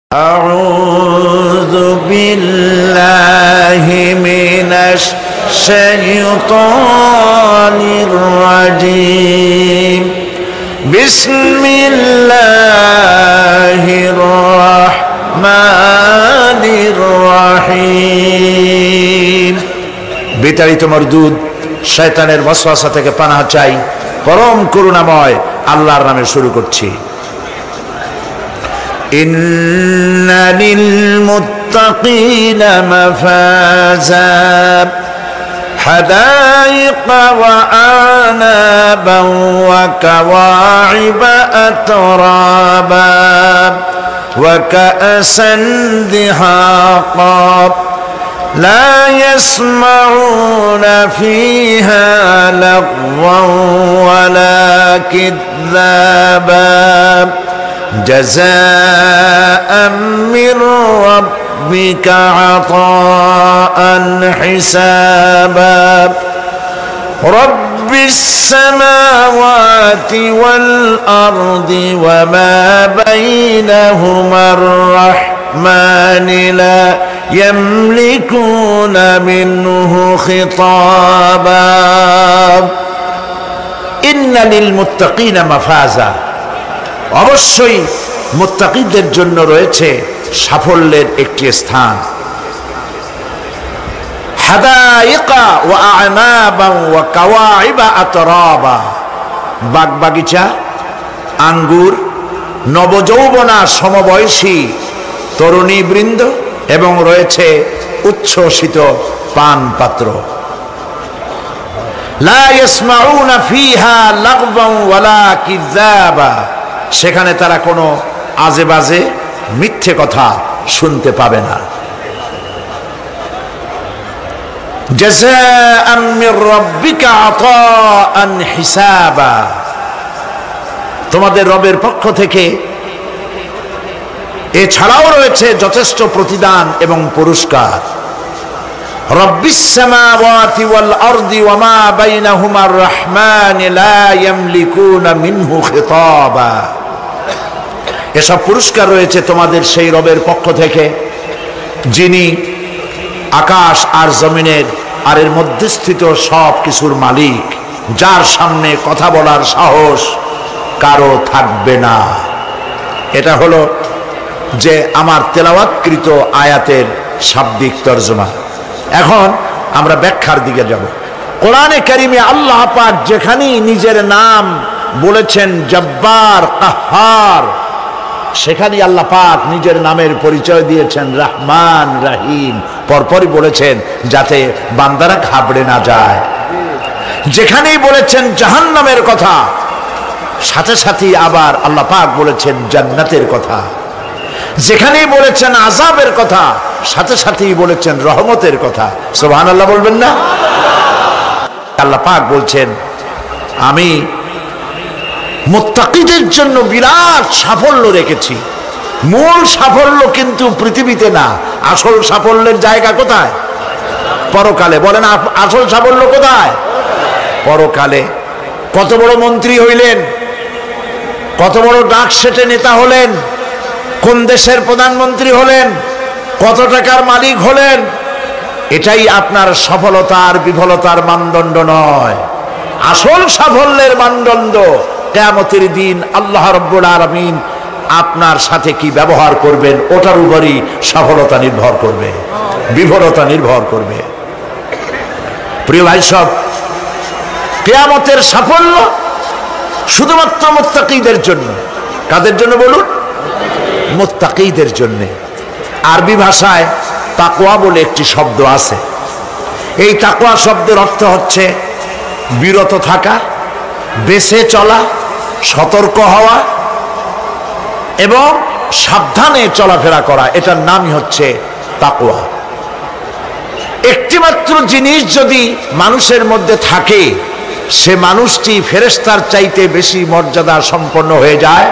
أعوذ بالله من الشيطان الرجيم بسم الله الرحمن الرحيم বিতাড়িত মরদুদ শয়তানের ওয়াসওয়াসা থেকে পানাহ চাই পরম করুণাময় আল্লাহর নামে শুরু করছি। إن للمتقين مفازا حدائق وأعنابا وكواعب أترابا وكأسا دحاقا لا يسمعون فيها لغوا ولا كذابا جزاء من ربك عطاء حسابا رب السماوات والأرض وما بينهما الرحمن لا يملكون منه خطابا إن للمتقين مفازا অবশ্যই মুত্তাকিদের জন্য রয়েছে সাফল্যের একটি স্থান। হাদাইকা ওয়া আ'নাবা ওয়া কাওয়াইবা আতরাবা, বাগবাগিচা, আঙ্গুর, নবযৌবনা সমবয়সী তরুণী বৃন্দ এবং রয়েছে উচ্ছ্বসিত পান পাত্র। লা ইয়াসমাউনা ফিহা লাগওয়ান ওয়ালা কিযাবা, সেখানে তারা কোনো আজে বাজে মিথ্যে কথা শুনতে পাবে না। জাযাআম মির রাব্বিকা আতাআন হিসাবা, তোমাদের রবের পক্ষ থেকে এছাড়াও রয়েছে যথেষ্ট প্রতিদান এবং পুরস্কার। রব্বিস সামাওয়াতি ওয়াল আরদি ওয়া মা বাইনাহুমার রহমান লা ইয়ামলিকুনা মিনহু খিতাবা, এসব পুরস্কার রয়েছে তোমাদের সেই রবের পক্ষ থেকে যিনি আকাশ আর জমিনের আর এর মধ্যস্থিত সব কিছুর মালিক, যার সামনে কথা বলার সাহস কারো থাকবে না। এটা হলো যে আমার তেলাওয়াতকৃত আয়াতের শাব্দিক তরজমা। এখন আমরা ব্যাখ্যার দিকে যাব। কোরআনে কারিমে আল্লাহ পাক যেখানেই নিজের নাম বলেছেন জব্বার, কাহ্হার, সেখানেই আল্লাহ পাক নিজের নামের পরিচয় দিয়েছেন রহমান, রহিম, পরপরই বলেছেন যাতে বান্দারা ঘাবড়ে না যায়। যেখানেই বলেছেন জাহান্নামের কথা, সাথে সাথেই আবার আল্লাহ পাক বলেছেন জান্নাতের কথা। যেখানেই বলেছেন আযাবের কথা, সাথে সাথেই বলেছেন রহমতের কথা। সুবহানাল্লাহ বলবেন না? আল্লাহ পাক বলছেন আমি মুত্তাকিদের জন্য বিরাট সাফল্য রেখেছি। মূল সাফল্য কিন্তু পৃথিবীতে না, আসল সাফল্যের জায়গা কোথায়? পরকালে। বলেন আসল সাফল্য কোথায়? পরকালে। কত বড় মন্ত্রী হইলেন, কত বড় ডাক সেটে নেতা হলেন, কোন দেশের প্রধানমন্ত্রী হলেন, কত টাকার মালিক হলেন, এটাই আপনার সফলতার বিফলতার মানদণ্ড নয়। আসল সাফল্যের মানদণ্ড কিয়ামতের দিন আল্লাহ রাব্বুল আলামিন আপনার সাথে কি ব্যবহার করবেন, ওটার উপরই সফলতা নির্ভর করবে, বিফলতা নির্ভর করবে। প্রিয় ভাই সব, কিয়ামতের সাফল্য শুধুমাত্র মুত্তাকিদের জন্য। কাদের জন্য বলুন? মুত্তাকিদের জন্য। আরবি ভাষায় তাকওয়া বলে একটি শব্দ আছে। এই তাকওয়া শব্দের অর্থ হচ্ছে বিরত থাকা, বেঁচে চলা, সতর্ক হওয়া এবং সাবধানে চলাফেরা করা, এটার নামই হচ্ছে তাকওয়া। একটিমাত্র জিনিস যদি মানুষের মধ্যে থাকে, সে মানুষটি ফেরেশতার চাইতে বেশি মর্যাদা সম্পন্ন হয়ে যায়,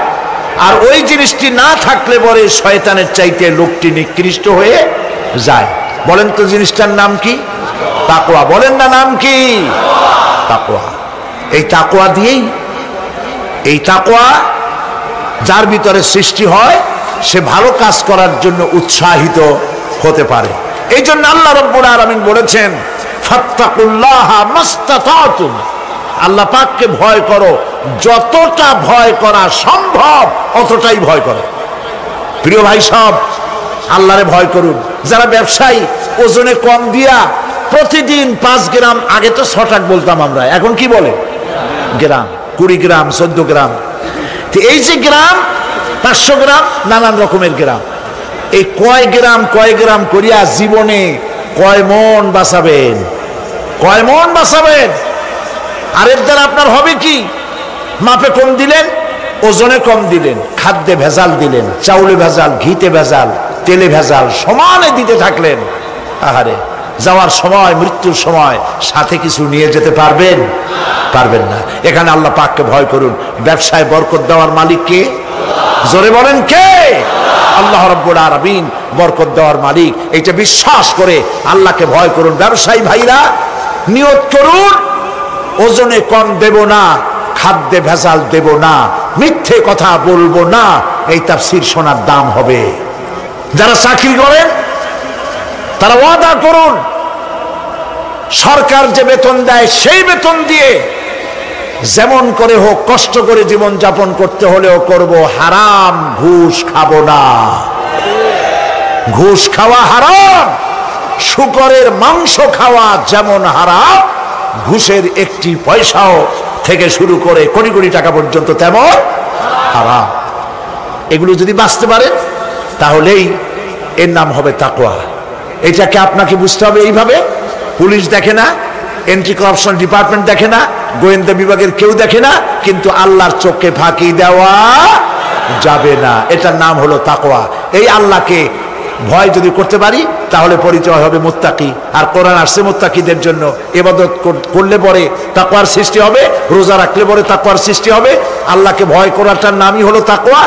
আর ওই জিনিসটি না থাকলে পরে শয়তানের চাইতে লোকটি নিকৃষ্ট হয়ে যায়। বলেন তো জিনিসটার নাম কি? তাকওয়া। বলেন না নাম কি? তাকওয়া। এই তাকওয়া দিয়েই, এই তাকওয়া যার ভিতরে সৃষ্টি হয় সে ভালো কাজ করার জন্য উৎসাহিত হতে পারে। এই জন্য আল্লাহ রাব্বুল আলামিন বলেছেন, ফাত্তাকুল্লাহা মাস্তাতাতুম, আল্লাহ পাককে ভয় করো, যতটা ভয় করা সম্ভব অতটাই ভয় করো। প্রিয় ভাই সব, আল্লাহরে ভয় করুন। যারা ব্যবসায়ী ওজনে কম দিয়া প্রতিদিন 5 গ্রাম, আগে তো 6 টাকা বলতাম আমরা, এখন কি বলে গ্রাম, 20 গ্রাম 14 গ্রাম, তো এই যে গ্রাম 500 গ্রাম নানান রকমের গ্রাম, এই কয় গ্রাম করিয়া জীবনে কয় মন বাঁচাবেন, কয় মন বাঁচাবেন? আরের দ্বারা আপনার হবে কি? মাপে কম দিলেন, ওজনে কম দিলেন, খাদ্যে ভেজাল দিলেন, চাউলে ভেজাল, ঘিতে ভেজাল, তেলে ভেজাল, সমানে দিতে থাকলেন। আহারে, যাওয়ার সময়, মৃত্যুর সময় সাথে কিছু নিয়ে যেতে পারবেন? পারবেন না। এখানে আল্লাহ পাককে ভয় করুন। ব্যবসায় বরকত দেওয়ার মালিক কে? জোরে বলেন কে? আল্লাহ রাব্বুল আলামিন বরকত দেওয়ার মালিক। এইটা বিশ্বাস করে আল্লাহকে ভয় করুন। ব্যবসায়ী ভাইরা নিয়ত করুন, ওজনে কম দেব না, খাদ্যে ভেজাল দেব না, মিথ্যে কথা বলবো না, এই তাফসীর শোনার দাম হবে। যারা চাকরি করেন তারা ওয়াদা করুন, সরকার যে বেতন দেয় সেই বেতন দিয়ে যেমন করে হোক কষ্ট করে জীবন যাপন করতে হলেও করব, হারাম ঘুষ খাবো না। ঘুষ খাওয়া হারাম, শূকরের মাংস খাওয়া যেমন হারাম, ঘুষের একটি পয়সাও থেকে শুরু করে কোটি কোটি টাকা পর্যন্ত তেমন হারাম। এগুলো যদি বাঁচতে পারেন তাহলেই এর নাম হবে তাকওয়া। এটাকে আপনাকে বুঝতে হবে এইভাবে। পুলিশ দেখে না, এন্টি করাপশন ডিপার্টমেন্ট দেখে না, গোয়েন্দা বিভাগের কেউ দেখে না, কিন্তু আল্লাহর চোখে ফাঁকি দেওয়া যাবে না। এটার নাম হলো তাকওয়া। এই আল্লাহকে ভয় যদি করতে পারি তাহলে পরিচয় হবে মুত্তাকি। আর কোরআন আসছে মুত্তাকিদের জন্য। ইবাদত করলে পরে তাকওয়ার সৃষ্টি হবে, রোজা রাখলে পরে তাকওয়ার সৃষ্টি হবে। আল্লাহকে ভয় করাটার নামই হলো তাকওয়া।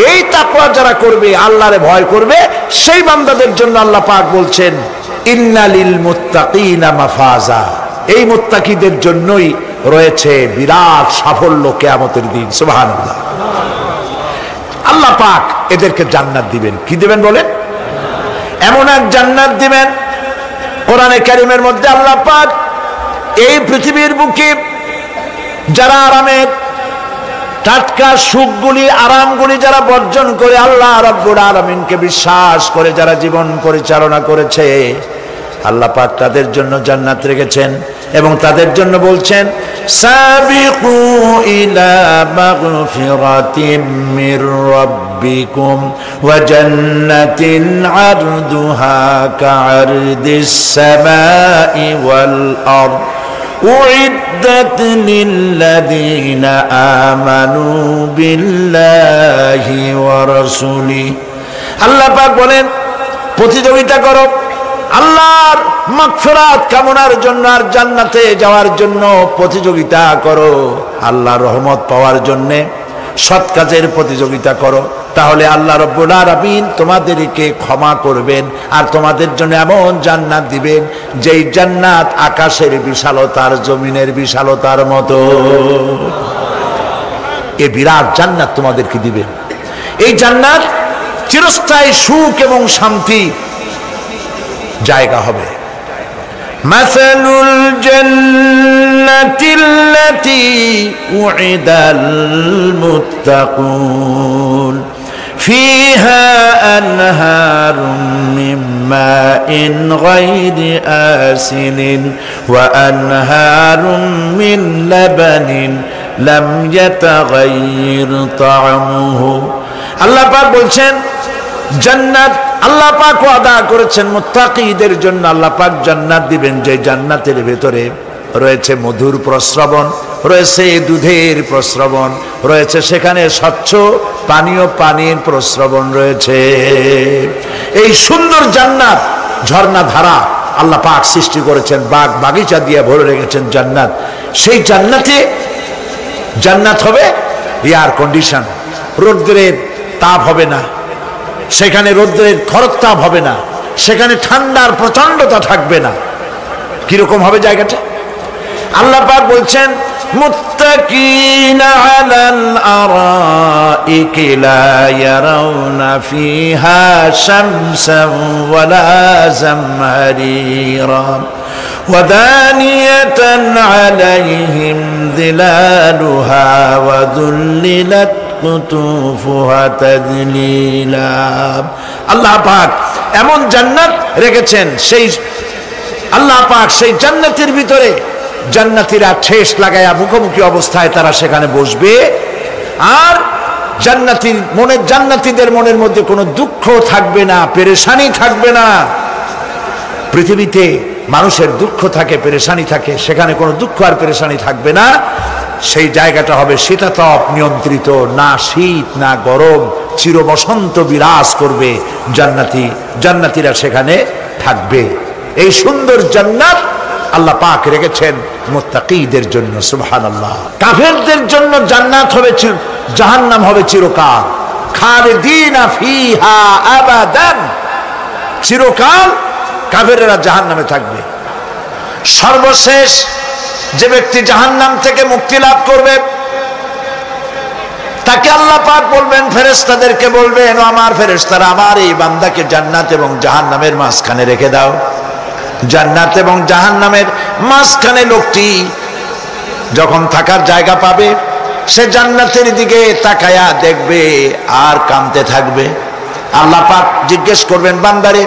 এই তাকওয়া যারা করবে, আল্লাহরে ভয় করবে, সেই বান্দাদের জন্য আল্লাহ পাক বলছেন, ইন্নালিল মুত্তাকিনা মাফাজা, এই মুত্তাকিদের জন্যই রয়েছে বিরাট সাফল্য কিয়ামতের দিন। সুবহানাল্লাহ। আল্লাহ পাক এদেরকে জান্নাত দিবেন। কি দিবেন বলেন? এমন এক জান্নাত দিবেন, কোরআনে কারীমের মধ্যে আল্লাহ পাক এই পৃথিবীর বুকে যারা আরামের টাটকা সুখগুলি, আরামগুলি যারা বর্জন করে আল্লাহ রাব্বুল আলামিনকে বিশ্বাস করে যারা জীবন পরিচালনা করেছে, আল্লাহ পাক তাদের জন্য জান্নাত রেখেছেন। এবং তাদের জন্য বলছেন, সাবিকু ইলা মাগফিরাতিম মির রাব্বিকুম ওয়া জান্নাতিন আরদুহা কাআরদিস সামাই ওয়াল আরদ উইদ্দাত লিল্লাযীনা আমানু বিল্লাহি ওয়া রাসূলিহি। আল্লাহ পাক বলেন, প্রতিযোগিতা করো আল্লাহর মাগফিরাত কামনার জন্য আর জান্নাতে যাওয়ার জন্য প্রতিযোগিতা করো। আল্লাহর রহমত পাওয়ার জন্য সৎ কাজের প্রতিযোগিতা করো, তাহলে আল্লাহ রাব্বুল আলামিন তোমাদেরকে ক্ষমা করবেন আর তোমাদের জন্য এমন জান্নাত দিবেন যেই জান্নাত আকাশের বিশালতার, জমিনের বিশালতার মতো। এই বিরাট জান্নাত তোমাদেরকে দিবেন। এই জান্নাত চিরস্থায়ী সুখ এবং শান্তি জায়গা হবে। মাসালুল জান্নাতিল্লাতী উইদাল মুত্তাকুন ফিহা আনহারুম মিন মাইন গায়রি আসিনিন ওয়া আনহারুম মিন লাবানিন লাম ইয়াতাগায়্যার তা'আমুহু। আল্লাহ পাক বলছেন, জান্নাত আল্লাহ পাক ওয়াদা করেছেন মুত্তাকিদের জন্য। আল্লাহ পাক জান্নাত দিবেন যে জান্নাতের ভেতরে রয়েছে মধুর প্রস্রবণ, রয়েছে দুধের প্রস্রবণ, রয়েছে সেখানে স্বচ্ছ পানীয় পানির প্রস্রবণ রয়েছে। এই সুন্দর জান্নাত, ঝর্ণা ধারা আল্লাহ পাক সৃষ্টি করেছেন, বাগ বাগিচা দিয়ে ভরে রেখেছেন জান্নাত। সেই জান্নাতে জান্নাত হবে এয়ার কন্ডিশন, রৌদ্রের তাপ হবে না সেখানে, রৌদ্রের খরতাপ হবে না সেখানে, ঠান্ডার প্রচন্ডতা থাকবে না। কিরকম হবে জায়গাটা? আল্লাহ পাক বলছেন, মুত্তাকিনা আলাল আরাইকি লা ইয়ারাউনা ফিহা শামসান ওয়ালা জামহারিরা ودانية عليهم ظلالها وذللت قطوفها تذليلا আল্লাহ পাক এমন জান্নাত রেখেছেন, সেই আল্লাহ পাক সেই জান্নাতের ভিতরে জান্নাতীরা ঠেস লাগায়া মুখোমুখি অবস্থায় তারা সেখানে বসবে, আর জান্নাতীদের মনের মধ্যে কোনো দুঃখ থাকবে না, পেরেশানি থাকবে না। পৃথিবীতে মানুষের দুঃখ থাকে, পেরেশানি থাকে, সেখানে কোনো দুঃখ আর পেরেশানি থাকবে না। সেই জায়গাটা হবে শীতাতপ নিয়ন্ত্রিত, না শীত না গরম, চির বসন্ত বিরাজ করবে। জান্নাতীরা সেখানে থাকবে। এই সুন্দর জান্নাত আল্লাহ পাক রেখেছেন মুত্তাকীদের জন্য। সুবহানাল্লাহ। কাফেরদের জন্য জান্নাত হবে, জাহান্নাম হবে চিরকাল। খালিদিনা ফিহা আবাদান, চিরকাল কাফেরেরা জাহান্নামে থাকবে। সর্বশেষ যে ব্যক্তি জাহান্নাম থেকে মুক্তি লাভ করবে তাকে আল্লাহ পাক বলবেন, ফেরেশতাদেরকে বলবেন, ও আমার ফেরেশতারা, আমার এই বান্দাকে জান্নাত এবং জাহান্নামের মাঝখানে রেখে দাও। জান্নাত এবং জাহান্নামের মাঝখানে লোকটি যখন থাকার জায়গা পাবে, সে জান্নাতের দিকে তাকায়া দেখবে আর কাঁদতে থাকবে। আল্লাহ পাক জিজ্ঞেস করবেন, বান্দারে,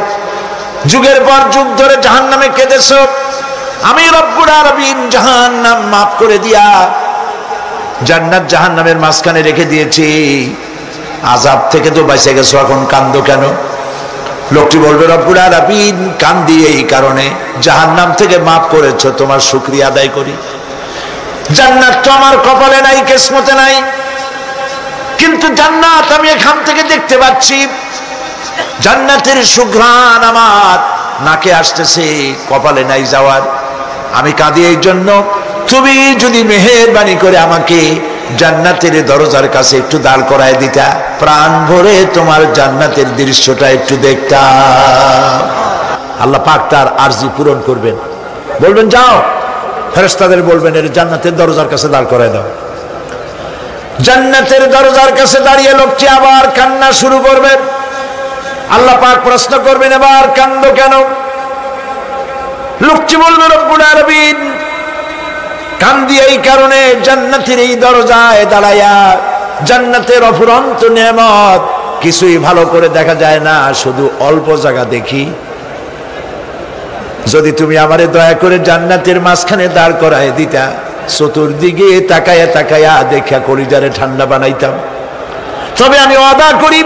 যুগের পর যুগ ধরে জাহান্নামে কেঁদেছো, আমি রব্বুল আলামিন জাহান্নাম মাফ করে দিয়া জান্নাত জাহান্নামের মাঝখানে রেখে দিয়েছি, আযাব থেকে তো বেঁচে গেছো, এখন কান্দো কেন? লোকটি বলবে, রব্বুল আলামিন কান্দি এই কারণে, জাহান্নাম থেকে মাফ করেছো, তোমার শুকরিয়া আদায় করি। জান্নাত তো আমার কপালে নাই, কিসমতে নাই, কিন্তু জান্নাত আমি এখান থেকে দেখতে পাচ্ছি, জান্নাতের সুঘ্রাণ আমার নাকে আসতেছে, কপালে নাই যাওয়ার। আমি কাঁদি এই জন্য, তুমি যদি মেহেরবানি করে আমাকে জান্নাতের দরজার কাছে একটু দাঁড় করায় দিতা, প্রাণ ভরে তোমার জান্নাতের দৃশ্যটা একটু দেখতাম। আল্লাহ পাক তার আরজি পূরণ করবেন, বলবেন যাও, ফেরেশতাদের বলবেন এর জান্নাতের দরজার কাছে দাঁড় করায় দাও। জান্নাতের দরজার কাছে দাঁড়িয়ে লোকটি আবার কান্না শুরু করবে। আল্লাহ পাক প্রশ্ন করবেন, এবার কান্দো কেন? লোকটি বলবে, রব্বুল আলামিন কান্দি এই কারণে, জান্নাতের এই দরজায় দাঁড়ায়া জান্নাতের অফুরন্ত নেয়ামত কিছুই ভালো করে দেখা যায় না, শুধু অল্প জায়গা দেখি। যদি তুমি আমারে দয়া করে জান্নাতের মাঝখানে দাঁড় করায় দিতা, চতুর্দিকে তাকায়া তাকায়া দেখা কলিজারে ঠান্ডা বানাইতাম। তবে আমি ওয়াদা করি,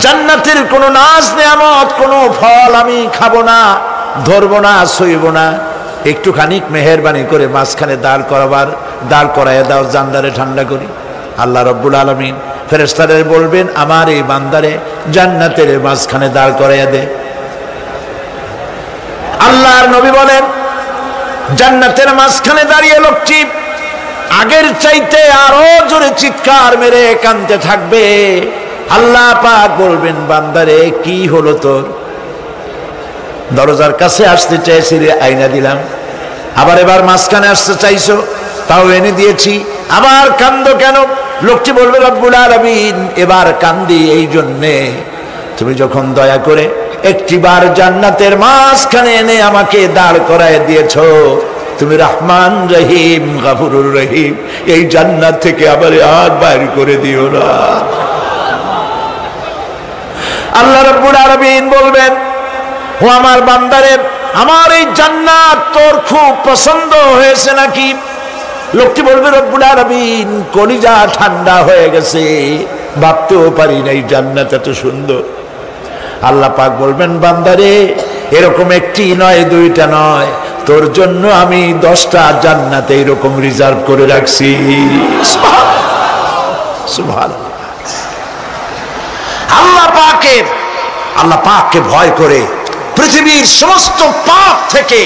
জান্নাতের কোনো নাজ নেয়ামত, কোনো ফল আমি খাবো না, ধরবো না, সইব না। একটুখানি মেহেরবানি করে মাঝখানে দাঁড় করাইয়া দাও, জান্নারে ঠান্ডা করি। আল্লাহ রব্বুল আলামিন ফেরেশতাদের বলবেন, আমার এই বান্দারে জান্নাতের মাঝখানে দাঁড় করাইয়া দে। আল্লাহর নবী বলেন, জান্নাতের মাঝখানে দাঁড়িয়ে লোকটি আগের চাইতে আরো জোরে চিৎকার মেরে কাঁদতে থাকবে। আল্লাহ পাক বলবেন, বান্দারে কি হলো তোর? দরজার কাছে আসতে চাইছি রে, আইনা দিলাম। আবার এবার মাঝখানে আসতে চাইছো, তাও এনে দিয়েছি, আবার কান্দো কেন? লোকটি বলবে, রব্বুল আলামিন এবার কান্দি এই জন্যে, তুমি যখন দয়া করে একটিবার জান্নাতের মাঝখানে এনে আমাকে দাঁড় করায় দিয়েছো, তুমি রহমান রহিম গফুরুর রহিম, এই জান্নাত থেকে আবার আর বাইর করে দিও না। আল্লাহ রাব্বুল আলামিন বলবেন, ও আমার বান্দারে, আমার এই জান্নাত তোর খুব পছন্দ হয়েছে নাকি? লোকটি বলবে, রব্বুল আলামিন কলিজা ঠান্ডা হয়ে গেছে, ভাবতেও পারি না এই জান্নাত এত সুন্দর। আল্লাহ পাক বলবেন, বান্দারে এরকম একটি নয়, দুইটা নয়, তোর জন্য আমি 10টা জান্নাত এইরকম রিজার্ভ করে রাখছি। সুবহানাল্লাহ। আল্লাহ পাককে ভয় করে পৃথিবীর সমস্ত পাপ থেকে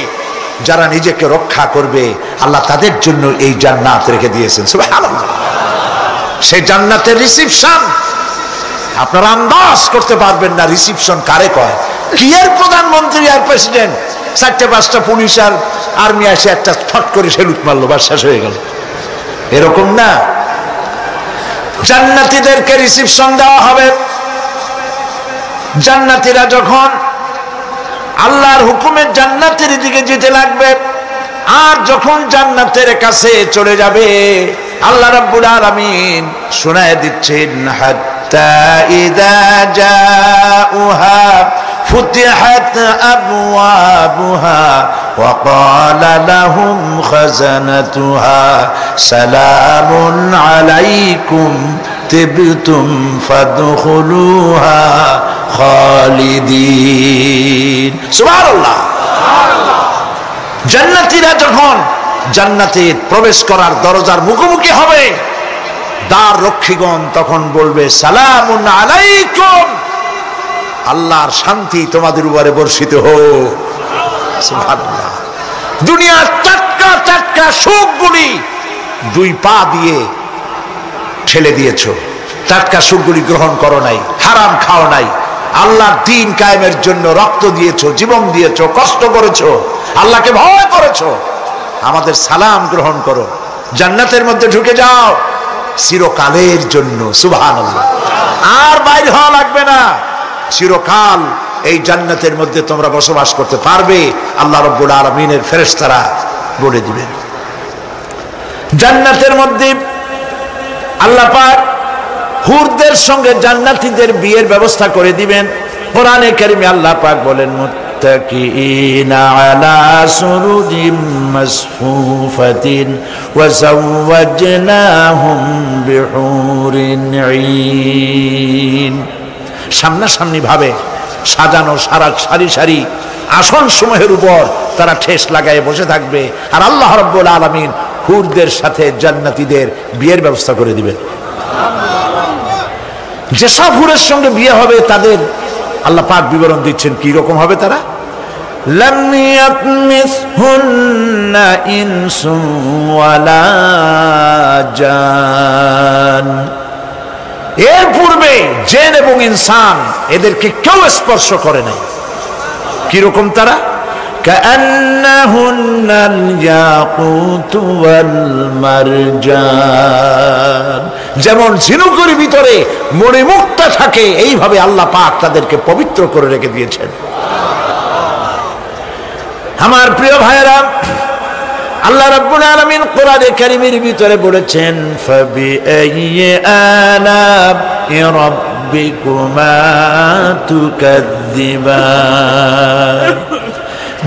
যারা নিজেকে রক্ষা করবে, আল্লাহ তাদের জন্য এই জান্নাত রেখে দিয়েছেন। সুবহানাল্লাহ। সেই জান্নাতের রিসিপশন আপনারা আন্দাজ করতে পারবেন না, রিসিপশন কারে কয়। কি এর প্রধানমন্ত্রী আর প্রেসিডেন্ট, 4-5টা পুলিশ আর আর্মি আসে একটা ফট করে সেলুট মারলো, বা শেষ হয়ে গেল। এরকম না, জান্নাতীদেরকে রিসিপশন দেওয়া হবে। জান্নাতীরা যখন আল্লাহর হুকুমে জান্নাতের দিকে যেতে লাগবে, আর যখন জান্নাতের কাছে চলে যাবে, আল্লাহ রাব্বুল আলামিন শোনায় দিচ্ছেন, হাত্তা ইযা জাউহা ফুতিহাত আবওয়াবুহা ওয়া ক্বালা লাহুম খাজানাতুহা সালামুন আলাইকুম তিবতুম ফাদখুলুহা খালিদিন। সুবহানাল্লাহ। জান্নাতীরা যখন জান্নাতে প্রবেশ করার দরজার মুখোমুখি হবে, দ্বার রক্ষীগণ তখন বলবে, সালামুন আলাইকুম, আল্লাহর শান্তি তোমাদের উপরে বর্ষিত হোক। সুবহানাল্লাহ। দুনিয়ার টাটকা টাটকা সুখগুলি দুই পা দিয়ে ঠেলে দিয়েছো, টাটকা সুখগুলি গ্রহণ করো নাই, হারাম খাও নাই, আল্লাহর দ্বীন কায়েমের জন্য রক্ত দিয়েছো, জীবন দিয়েছো, কষ্ট করেছো, আল্লাহকে ভয় করেছো। আমাদের সালাম গ্রহণ করো, জান্নাতের মধ্যে ঢুকে যাও চিরকালের জন্য। সুবহানাল্লাহ। আর বাইরে হওয়া লাগবে না, চিরকাল এই জান্নাতের মধ্যে তোমরা বসবাস করতে পারবে, আল্লাহ রাব্বুল আলামিনের ফেরেশতারা বলে দিবেন। জান্নাতের মধ্যে আল্লাহ পাক হুরদের সঙ্গে জান্নাতীদের বিয়ের ব্যবস্থা করে দিবেন। কোরআনে কারিমে আল্লাহ পাক বলেন, মুত্তাকিইনা আলা সুরুজিম মাসফুফাতিন ওয়া যাওয়াজনাহুম বিহুরিন ঈন। সামনাসামনি ভাবে সাজানো সারি সারি আসন সমূহের উপর তারা ঠেস লাগায় বসে থাকবে, আর আল্লাহ রাব্বুল আলামিন হুরদের সাথে জান্নাতীদের বিয়ের ব্যবস্থা করে দিবেন। যেসব হুরের সঙ্গে বিয়ে হবে তাদের আল্লাহ পাক বিবরণ দিচ্ছেন কি রকম হবে তারা। লাম ইয়াতমিসহুন্না ইনসুন ওয়ালা জান, এর পূর্বে জিন এবং ইনসান এদেরকে কেউ স্পর্শ করে নাই। কি রকম তারা? কাআন্নাহুন্নাল ইয়াকুতু ওয়াল মারজান, যেমন ঝিনুকের ভিতরে মণিমুক্তা থাকে, এইভাবে আল্লাহ পাক তাদেরকে পবিত্র করে রেখে দিয়েছেন। আমার প্রিয় ভাইরা, আল্লাহ রাব্বুল আলামিন কোরআনে কারীমের ভিতরে বলেছেন, ফাবিআইয়ি আলা'i রাব্বিকুমা তুকাযযিবান।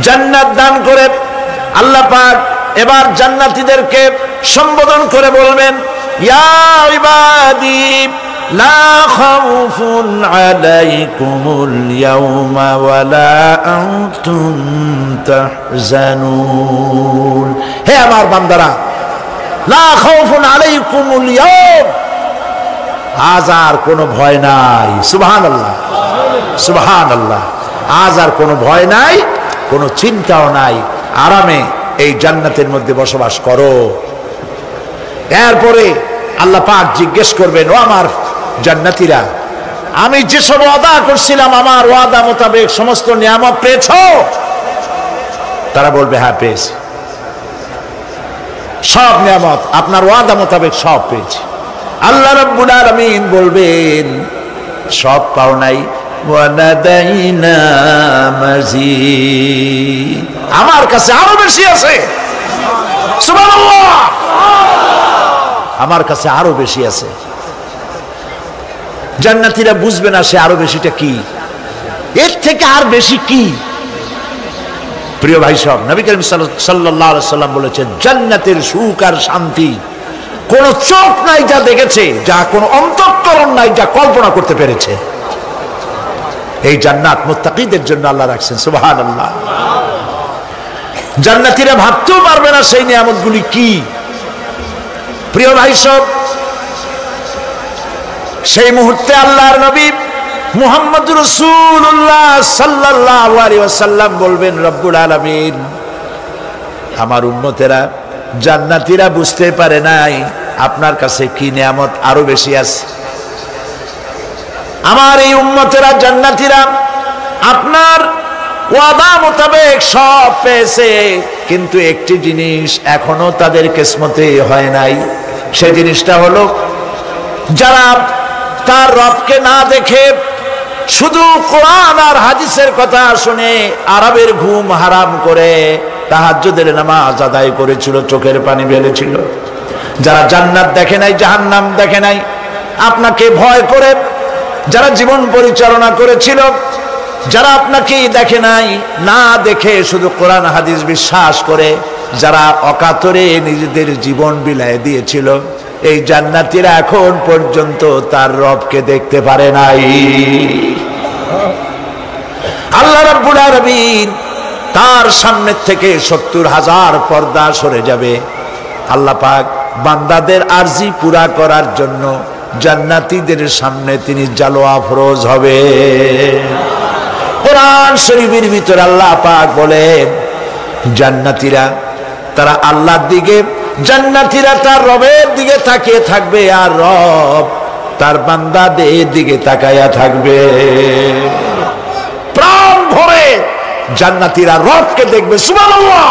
জান্নাত দান করে আল্লাহ পাক এবার জান্নাতীদেরকে সম্বোধন করে বলবেন, ইয়া ইবাদি লা খাউফুন আলাইকুমুল ইয়াওমা ওয়ালা আনতুম তাহজানুন। হে আমার বান্দারা, লা খাউফুন আলাইকুমুল ইয়াওম, আজ আর কোনো ভয় নাই। সুবহানাল্লাহ, সুবহানাল্লাহ। আজ আর কোনো ভয় নাই, কোনো চিন্তাও নাই, আরামে এই জান্নাতের মধ্যে বসবাস করো। এরপরে আল্লাহ পাক জিজ্ঞেস করবেন, ও আমার জান্নাতীরা, আমি যেসব ওয়াদা করছিলাম আমার ওয়াদা মোতাবেক সমস্ত নিয়ামত পেয়েছো? তারা বলবে, হ্যাঁ পেয়েছি, সব নিয়ামত আপনার ওয়াদা মোতাবেক সব পেয়েছি। আল্লাহ রাব্বুল আলামিন বলবেন, সব পাও নাই, ওয়ালাদাইনা মাজিদ, আমার কাছে আরো বেশি আছে। সুবহানাল্লাহ, আমার কাছে আরো বেশি আছে। জান্নাতীরা বুঝবে না সে আরো বেশিটা কি, এর থেকে আর বেশি কি। প্রিয় ভাই সব, নবী করিম সাল্লাল্লাহু আলাইহি সাল্লাম বলেছেন, জান্নাতের সুখ আর শান্তি কোন চোখ নাই যা দেখেছে, যা কোন অন্তঃকরণ নাই যা কল্পনা করতে পেরেছে। এই জান্নাত মুত্তাকিদের জন্য আল্লাহ রাখছেন। সুবহানাল্লাহ। জান্নাতীরা ভাবতেও পারবে না সেই নিয়ামতগুলি কি। প্রিয় ভাই সব, সেই মুহূর্তে আল্লাহর নবী মুহাম্মদুর রাসূলুল্লাহ সাল্লাল্লাহু আলাইহি ওয়াসাল্লাম বলবেন, রব্বুল আলামিন, আমার উম্মতেরা জান্নাতীরা বুঝতে পারে নাই আপনার কাছে কি নিয়ামত আরো বেশি আছে। আমার এই উম্মতেরা জান্নাতীরা আপনার ওয়াদা মোতাবেক সব পেয়েছে, কিন্তু একটি জিনিস এখনো তাদের কিসমতে হয় নাই। সেই জিনিসটা হলো, যারা তার রবকে না দেখে শুধু কোরআন আর হাদিসের কথা শুনে আরবের ঘুম হারাম করে তাহাজ্জুদের নামাজ আদায় করেছিল, চোখের পানি ফেলেছিল, যারা জান্নাত দেখে নাই, জাহান্নাম দেখে নাই, আপনাকে ভয় করে যারা জীবন পরিচালনা করেছিল, যারা আপনাকে দেখে নাই, না দেখে শুধু কোরআন হাদিস বিশ্বাস করে যারা অকাতরে নিজেদের জীবন বিলায় দিয়েছিল, এই জান্নাতীরা এখন পর্যন্ত তার রবকে দেখতে পারে নাই। আল্লাহ রাব্বুল আলামিন তার সামনে থেকে 70,000 পর্দা সরে যাবে। আল্লাহ পাক বান্দাদের আরজি পুরা করার জন্য জান্নাতীদের সামনে তিনি জালোয়া ফরজ হবে। কোরআন শরীফের ভিতরে আল্লাহ পাক বলেন, জান্নাতীরা তারা আল্লাহর দিকে, জান্নাতীরা তার রবের দিকে তাকিয়ে থাকবে, আর রব তার বান্দাদের দিকে তাকায়া থাকবে। প্রাণ ভরে জান্নাতীরা রবকে দেখবে, সুবহানাল্লাহ,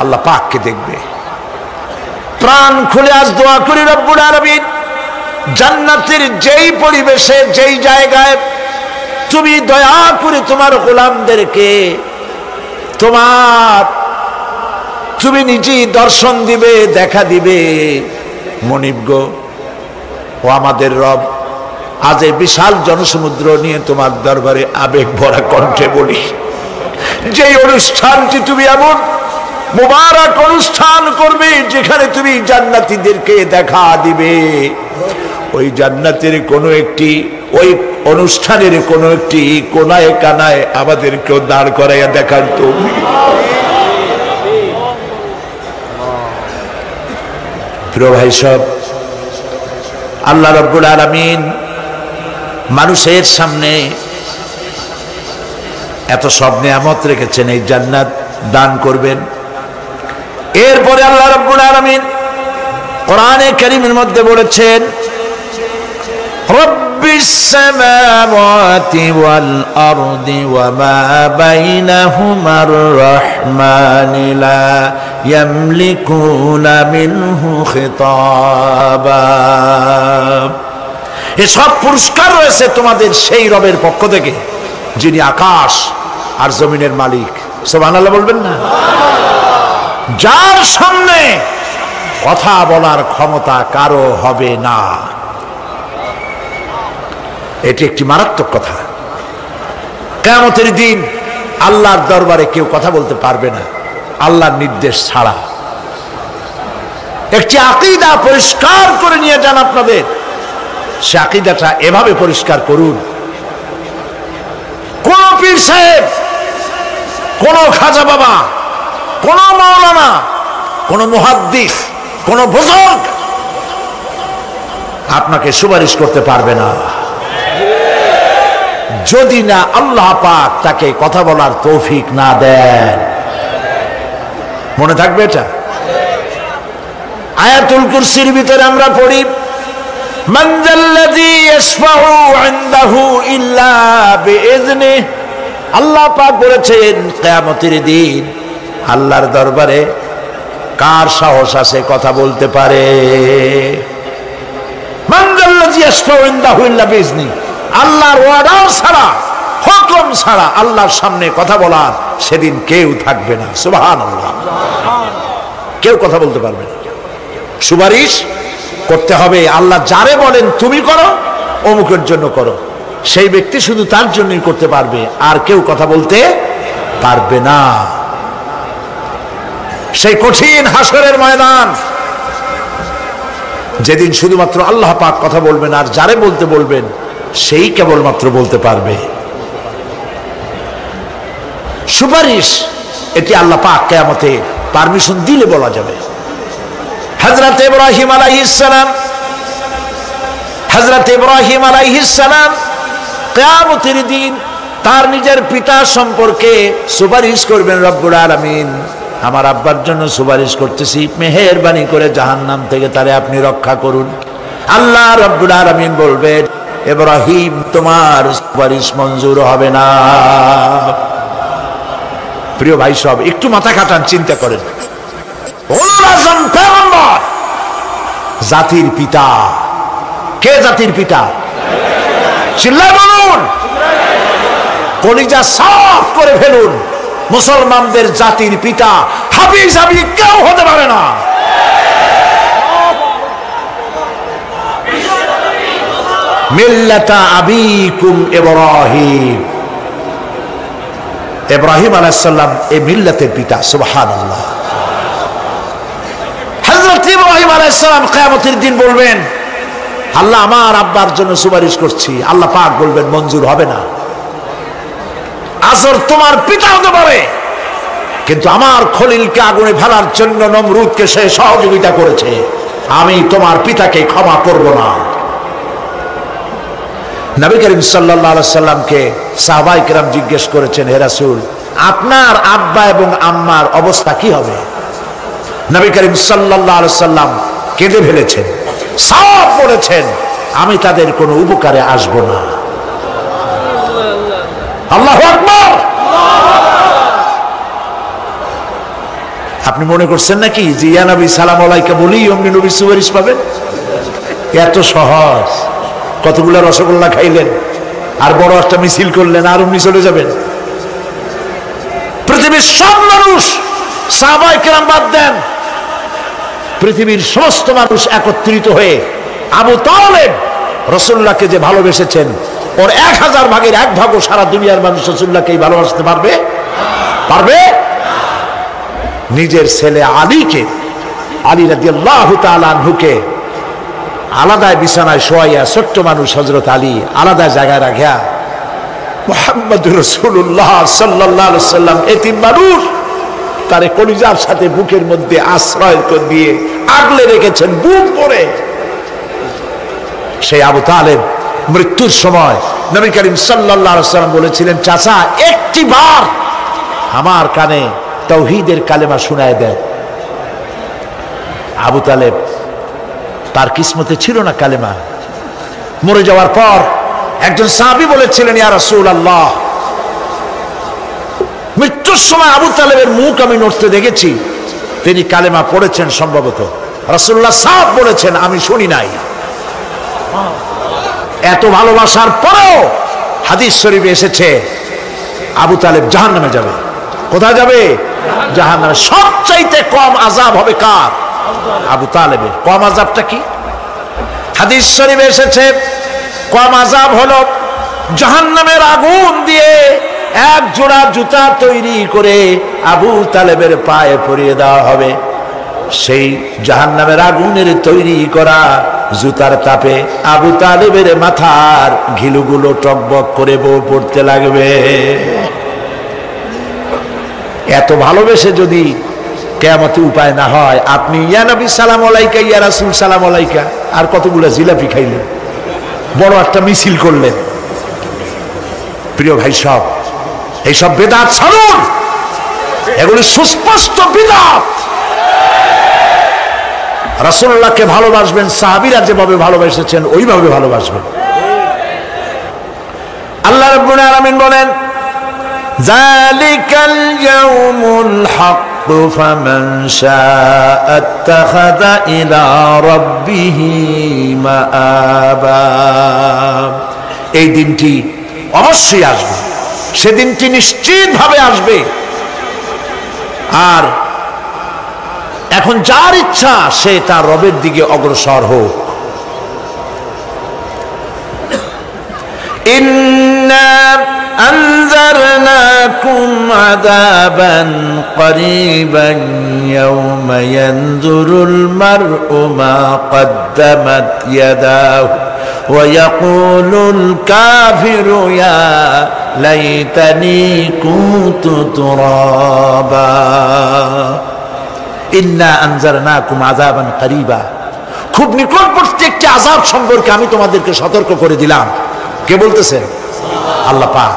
আল্লাহ পাককে দেখবে। প্রাণ খুলে আজ দোয়া করি রব্বুল আলামিন, জান্নাতের যেই পরিবেশে, যেই জায়গায় তুমি দয়া করে তোমার গোলামদেরকে তুমি নিজেই দর্শন দিবে, দেখা দিবে। মনিব গো, ও আমাদের রব, আজ এই বিশাল জনসমুদ্র নিয়ে তোমার দরবারে আবেগ ভরা কণ্ঠে বলি, যেই অনুষ্ঠানটি তুমি এমন মুবারক অনুষ্ঠান করবে যেখানে তুমি জান্নাতীদেরকে দেখা দিবে, ওই জান্নাতের কোনো একটি, ওই অনুষ্ঠানের কোনো একটি কোনায় কানায় আমাদেরকেও দাঁড় করাইয়া দেখার তৌফিক। প্রিয় ভাই সব, আল্লাহ রাব্বুল আলামিন মানুষের সামনে এত সব নিয়ামত রেখেছেন, এই জান্নাত দান করবেন। এরপরে আল্লাহ রাব্বুল আলামিন কোরআনে কারীমের মধ্যে বলেছেন, রব্বিস সামাওয়াতি ওয়াল আরদি ওয়া মা বাইনাহুমার রাহমানি লা ইয়ামলিকুনা মিনহু খিতাবা। এসব পুরস্কার রয়েছে তোমাদের সেই রবের পক্ষ থেকে যিনি আকাশ আর জমিনের মালিক। সুবহানাল্লাহ বলবেন না? যার সামনে কথা বলার ক্ষমতা কারো হবে না। এটি একটি মারাত্মক কথা। কিয়ামতের দিন আল্লাহর দরবারে কেউ কথা বলতে পারবে না আল্লাহর নির্দেশ ছাড়া। একটি আকীদা পরিষ্কার করে নিয়ে যান আপনাদের, সে আকীদাটা এভাবে পরিষ্কার করুন, কোন পীর সাহেব, কোন খাজা বাবা, কোন মাওলানা, কোন মুহাদ্দিস, কোন বুজুর্গ আপনাকে সুপারিশ করতে পারবে না যদি না আল্লাহ পাক তাকে কথা বলার তৌফিক না দেন। মনে থাকবে এটা। আয়াতুল কুরসির ভিতরে আমরা পড়ি, মান যাল্লাযী ইয়াশফাউ ইনদাহু ইল্লা বিইজনিহি। আল্লাহ পাক বলেছেন কিয়ামতের দিন আল্লাহর দরবারে কার সাহস আছে কথা বলতে পারে? মান যাল্লাযী ইয়াশফাউ ইনদাহু ইল্লা বিইজনিহি। আল্লাহর ওয়াদা ছাড়া, হুকুম ছাড়া আল্লাহর সামনে কথা বলার সেদিন কেউ থাকবে না। সুবহানাল্লাহ। কেউ কথা বলতে পারবে না। সুপারিশ করতে হবে আল্লাহ যারে বলেন তুমি করো, অমুকের জন্য করো, সেই ব্যক্তি শুধু তার জন্যই করতে পারবে, আর কেউ কথা বলতে পারবে না। সেই কঠিন হাসরের ময়দান, যেদিন শুধুমাত্র আল্লাহ পাক কথা বলবেন, আর যারে বলতে বলবেন সেই কেবলমাত্র বলতে পারবে। সুপারিশ এটি আল্লাহ পাক কিয়ামতে পারমিশন দিলে বলা যাবে। হযরত ইব্রাহিম আলাইহিস সালাম কিয়ামতের দিন তার নিজের পিতা সম্পর্কে সুপারিশ করবেন, রব্বুল আলামিন আমার আব্বার জন্য সুপারিশ করতেছি, মেহেরবানি করে জাহান্নাম থেকে তারে আপনি রক্ষা করুন। আল্লাহ রব্বুল আলামিন বলবেন, ইব্রাহিম তোমার সুপারিশ মঞ্জুর হবে না। প্রিয় ভাই সব, একটু মাথা খাটান, চিন্তা করেন। উলুল আযম পয়গম্বর জাতির পিতা। কে জাতির পিতা? চিল্লায় বলুন, কলিজা সাফ করে ফেলুন, মুসলমানদের জাতির পিতা হাফিজ হাবিব কেউ হতে পারে না। মিল্লাতা আবিকুম ইব্রাহিম, ইব্রাহিম আলাইহিস সালাম এই মিল্লাতের পিতা। সুবহানাল্লাহ। হযরত ইব্রাহিম আলাইহিস সালাম কিয়ামতের দিন বলবেন, আল্লাহ আমার আব্বার জন্য সুপারিশ করছি। আল্লাহ পাক বলবেন মঞ্জুর হবে না। আসর তোমার পিতা হতে পারে, কিন্তু আমার খলিলকে আগুনে ফেলার জন্য নমরুদকে সে সহযোগিতা করেছে, আমি তোমার পিতাকে ক্ষমা করব না। নবী করিম সাল্লাল্লাহু আলাইহি সাল্লামকে সাহাবায়ে কেরাম জিজ্ঞেস করেছেন, হে রাসূল, আপনার আব্বা এবং আম্মার অবস্থা কি হবে? নবী করিম সাল্লাল্লাহু আলাইহি সাল্লাম কেঁদে ফেলেছেন, সব বলেছেন, আমি তাদের কোনো উপকারে আসব না। আল্লাহু আকবার। আপনি মনে করছেন নাকি যে ইয়া নবী সালাম আলাইকা বলি অমনি নবী সুপারিশ পাবেন? এত সহজ। কতগুলো রসগোল্লা খাইলেন আর বড় একটা মিছিল করলেন আর অমনি চলে যাবেন? পৃথিবীর সব মানুষ, সাহাবায়ে কেরাম বাদ দেন, পৃথিবীর সমস্ত মানুষ একত্রিত হয়ে আবু তালেব রাসূলুল্লাহকে যে ভালোবেসেছেন, ওর 1000 ভাগের 1 ভাগও সারা দুনিয়ার মানুষ রাসূলুল্লাহকেই ভালোবাসতে পারবে? পারবে? নিজের ছেলে আলীকে, আলী রাদিয়াল্লাহু তাআলা আনহুকে আলাদা বিছানায় শোয়াইয়া, ছোট্ট মানুষ হযরত আলী আলাদা জায়গায় রাখিয়া মুহাম্মদুর রাসূলুল্লাহ সাল্লাল্লাহু আলাইহি সাল্লাম এতিম মানুষ তারে কলিজার সাথে বুকের মধ্যে আশ্রয় করে দিয়ে আগলে রেখেছেন বুক ভরে। সেই আবু তালেব মৃত্যুর সময় নবী করিম সাল্লাল্লাহু আলাইহি সাল্লাম বলেছিলেন, চাচা একটি বার আমার কানে তাওহীদের কালেমা শোনায় দেন। আবু তালেব তার কিসমতে ছিল না কালেমা। মরে যাওয়ার পর একজন সাহাবী বলেছিলেন, ইয়া রাসূলুল্লাহ, মৃত্যুর সময় আবু তালেবের মুখ আমি নড়তে দেখেছি, তিনি কালেমা পড়েছেন সম্ভবত। রাসূলুল্লাহ সাফ বলেছেন, আমি শুনি নাই। এত ভালোবাসার পরেও হাদিস শরীফে এসেছে আবু তালেব জাহান্নামে যাবে। কোথায় যাবে? জাহান্নামে। সবচাইতে কম আযাব হবে কার? আবু তালেবের। কম আযাবটা কি? হাদিস শরীফে এসেছে কম আযাব হলো জাহান্নামের আগুন দিয়ে এক জোড়া জুতা তৈরি করে আবু তালেবের পায়ে পরিয়ে দেওয়া হবে। সেই জাহান্নামের আগুনের তৈরি করা জুতার তাপে আবু তালেবের মাথার ঘিলুগুলো টকবক করে বউ পড়তে লাগবে। এত ভালোবেসে যদি কিয়ামতে উপায় না হয়, আপনি ইয়া নবী সালাম আলাইকা, ইয়া রাসূল সালাম আলাইকা, আর কতগুলো জিলাপি খাইলেন, বড় একটা মিছিল করলেন। প্রিয় ভাই সব, এইসব বেদাত ছাড়ুন, এগুলি সুস্পষ্ট বিদআত। রাসূলুল্লাহকে ভালোবাসবেন, সাহাবীরা যেভাবে ভালোবেসেছেন ওইভাবে ভালোবাসবেন। আল্লাহ রাব্বুল আলামিন বলেন, যালিকাল ইয়াউমুল হক ফামান শাআ আত্তাখাযা ইলা রাব্বিহি মাআবা। এই দিনটি অবশ্যই আসবে, সেদিনটি নিশ্চিতভাবে আসবে। আর এখন যার ইচ্ছা সে তার রবের দিকে অগ্রসর হোক। ইন্না আনজারনাকুম আযাবান করিবান ইয়াওমা ইয়ানজুরুল মার'উ মা কদ্দামাত ইয়াদাহু ওয়া ইয়াকুলুল কাফিরু ইয়া লাইতানি কুনতু তুরাবা। ইন্না আনজারনাকুম আযাবান করিবা, খুব নিকটবর্তী একটি আযাব সম্পর্কে আমি তোমাদেরকে সতর্ক করে দিলাম। কে বলতেছেন? আল্লাহ পাক।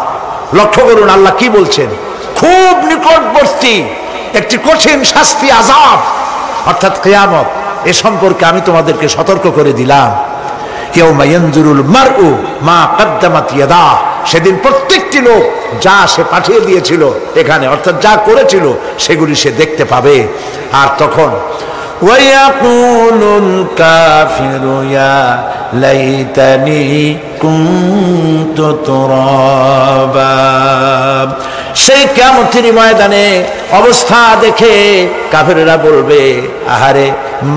লক্ষ্য করুন আল্লাহ কি বলছেন, খুব নিকটবর্তী একটি কঠিন শাস্তি, আযাব অর্থাৎ কিয়ামত, এ সম্পর্কে আমি তোমাদেরকে সতর্ক করে দিলাম। ইয়াউমা ইয়ানজুরুল মার'উ মা কদ্দামাত ইয়াদাহু, সেদিন প্রত্যেকটি লোক যা সে পাঠিয়ে দিয়েছিল এখানে, অর্থাৎ যা করেছিল সেগুলি সে দেখতে পাবে। আর তখন ওয়ায়াকুলুল কাফিরু ইয়া লাইতানি কুনতু তুরাবা। সেই কিয়ামতের ময়দানে অবস্থা দেখে কাফেররা বলবে, আহারে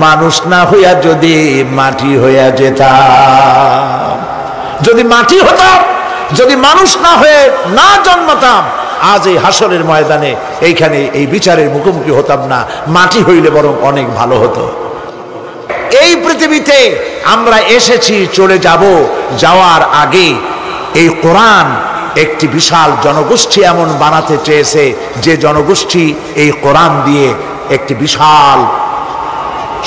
মানুষ না হইয়া যদি মাটি হইয়া যেতাম, যদি মাটি হতাম, যদি মানুষ না হয়ে না জন্মাতাম, আজ এই হাসরের ময়দানে এইখানে এই বিচারের মুখোমুখি হতাম না, মাটি হইলে বরং অনেক ভালো হতো। এই পৃথিবীতে আমরা এসেছি, চলে যাব, যাওয়ার আগে এই কোরআন একটি বিশাল জনগোষ্ঠী এমন বানাতে চেয়েছে যে জনগোষ্ঠী এই কোরআন দিয়ে একটি বিশাল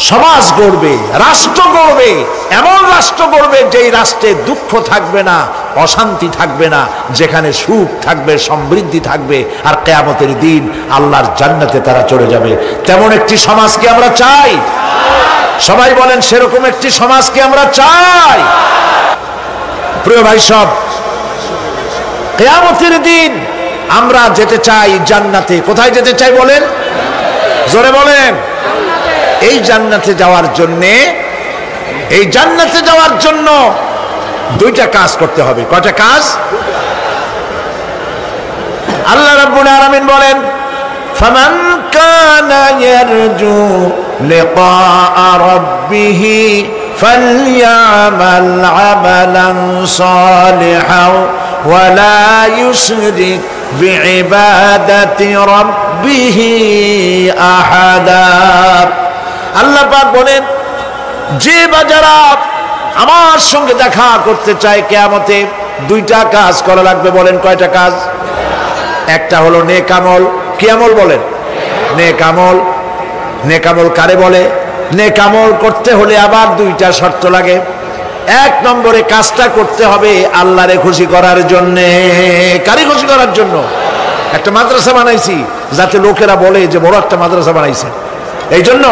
সমাজ গড়বে, রাষ্ট্র গড়বে, এমন রাষ্ট্র গড়বে যেই রাষ্ট্রে দুঃখ থাকবে না, অশান্তি থাকবে না, যেখানে সুখ থাকবে, সমৃদ্ধি থাকবে, আর কিয়ামতের দিন আল্লাহর জান্নাতে তারা চলে যাবে। তেমন একটি সমাজকে আমরা চাই। সবাই বলেন, সেরকম একটি সমাজকে আমরা চাই। প্রিয় ভাই সব, কিয়ামতের দিন আমরা যেতে চাই জান্নাতে। কোথায় যেতে চাই বলেন? জোরে বলেন। এই জান্নাতে যাওয়ার জন্যে, এই জান্নাতে যাওয়ার জন্য দুইটা কাজ করতে হবে। কয়টা কাজ? আল্লাহ রাব্বুল আলামিন বলেন, ফামান কানা ইয়ারজু লিকা রাব্বিহি ফালইয়ামাল আমালান সালিহান ওয়া লা ইউশরিক বিইবাদাতি রাব্বিহি আহাদা। আল্লাহ পাক বলেন, যে বাজারা আমার সঙ্গে দেখা করতে চায় কিয়ামতে, দুইটা কাজ করা লাগবে। বলেন কয়টা কাজ? একটা হলো নেক আমল। কি আমল বলেন? নেক আমল। নেক আমল কারে বলে? নেক আমল করতে হলে আবার দুইটা শর্ত লাগে। এক নম্বরে কাজটা করতে হবে আল্লাহরে খুশি করার জন্য। কারে খুশি করার জন্য? একটা মাদ্রাসা বানাইছি যাতে লোকেরা বলে যে বড় একটা মাদ্রাসা বানাইছে, এই জন্য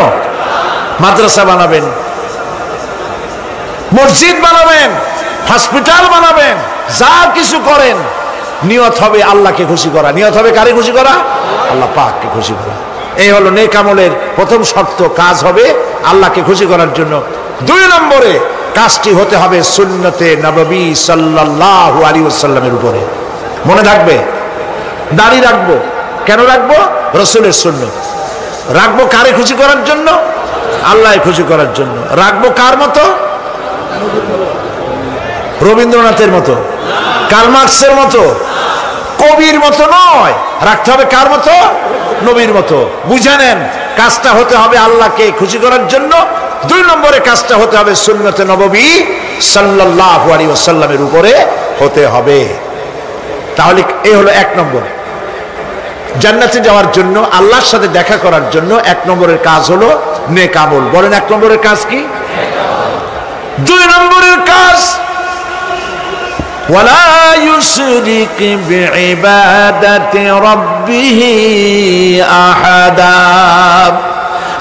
মাদ্রাসা বানাবেন, মসজিদ বানাবেন, হসপিটাল বানাবেন, যা কিছু করেন নিয়ত হবে আল্লাহকে খুশি করা। নিয়ত হবে কারে খুশি করা? আল্লাহ পাককে খুশি করা। এই হলো নেক আমলের প্রথম শর্ত। কাজ হবে আল্লাহকে খুশি করার জন্য। দুই নম্বরে কাজটি হতে হবে সুন্নতে নববী সাল্লাল্লাহু আলাইহি ওয়াসাল্লামের উপরে। মনে থাকবে, দাড়ি রাখবো। কেন রাখবো? রাসূলের সুন্নাত। রাখবো কারে খুশি করার জন্য? আল্লাহকে খুশি করার জন্য। রাখবো কার মতো? রবীন্দ্রনাথের মতো, কার্ল মার্কসের মতো, কবির মতো নয়। রাখতে হবে কার মতো? নবীর মতো। বুঝে নেন, কাজটা হতে হবে আল্লাহকে খুশি করার জন্য। দুই নম্বরে কাজটা হতে হবে সুন্নতে নববী সাল্লাল্লাহু আলাইহি ওয়াসাল্লামের উপরে হতে হবে। তাহলে এই হলো এক নম্বর। জান্নাতে যাওয়ার জন্য, আল্লাহর সাথে দেখা করার জন্য এক নম্বরের কাজ হলো নেক আমল। বলেন এক নম্বরের কাজ কি? দুই নম্বরের কাজ ওয়ালা ইউশরিক বিইবাদাতি রাব্বিহি আহাদা।